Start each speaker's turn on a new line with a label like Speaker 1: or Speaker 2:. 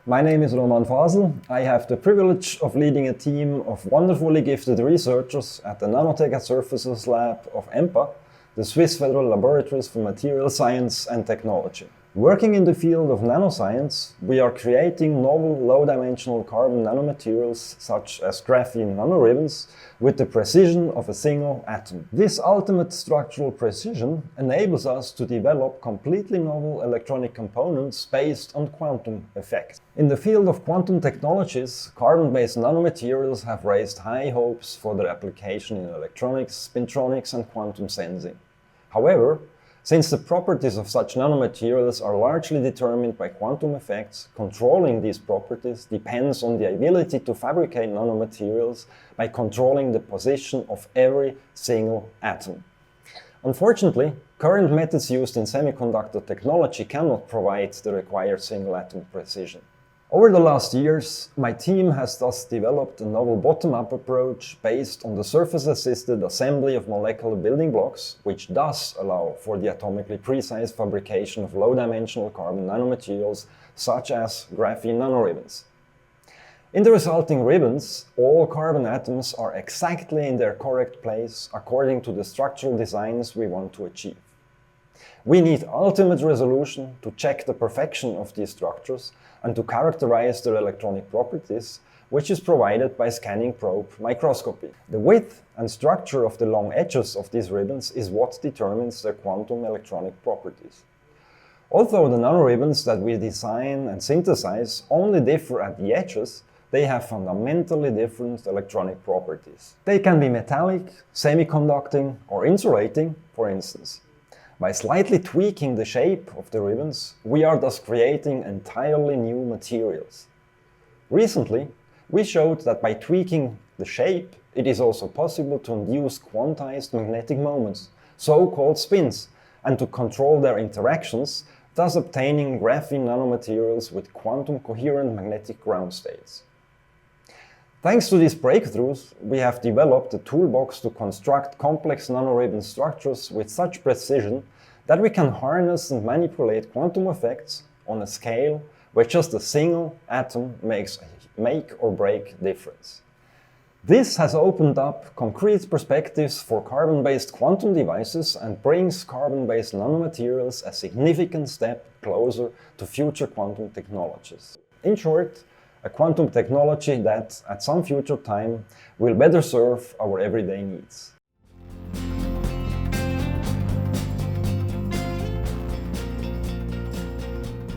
Speaker 1: My name is Roman Fasel. I have the privilege of leading a team of wonderfully gifted researchers at the Nanotech at Surfaces lab of Empa, the Swiss Federal Laboratories for Material Science and Technology. Working in the field of nanoscience, we are creating novel low-dimensional carbon nanomaterials such as graphene nanoribbons with the precision of a single atom. This ultimate structural precision enables us to develop completely novel electronic components based on quantum effects. In the field of quantum technologies, carbon-based nanomaterials have raised high hopes for their application in electronics, spintronics and quantum sensing. However, since the properties of such nanomaterials are largely determined by quantum effects, controlling these properties depends on the ability to fabricate nanomaterials by controlling the position of every single atom. Unfortunately, current methods used in semiconductor technology cannot provide the required single atom precision. Over the last years, my team has thus developed a novel bottom-up approach based on the surface-assisted assembly of molecular building blocks, which does allow for the atomically precise fabrication of low-dimensional carbon nanomaterials such as graphene nanoribbons. In the resulting ribbons, all carbon atoms are exactly in their correct place according to the structural designs we want to achieve. We need ultimate resolution to check the perfection of these structures and to characterize their electronic properties, which is provided by scanning probe microscopy. The width and structure of the long edges of these ribbons is what determines their quantum electronic properties. Although the nanoribbons that we design and synthesize only differ at the edges, they have fundamentally different electronic properties. They can be metallic, semiconducting, or insulating, for instance. By slightly tweaking the shape of the ribbons, we are thus creating entirely new materials. Recently, we showed that by tweaking the shape, it is also possible to induce quantized magnetic moments, so-called spins, and to control their interactions, thus obtaining graphene nanomaterials with quantum coherent magnetic ground states. Thanks to these breakthroughs, we have developed a toolbox to construct complex nanoribbon structures with such precision that we can harness and manipulate quantum effects on a scale where just a single atom makes a make or break difference. This has opened up concrete perspectives for carbon-based quantum devices and brings carbon-based nanomaterials a significant step closer to future quantum technologies. In short, a quantum technology that, at some future time, will better serve our everyday needs.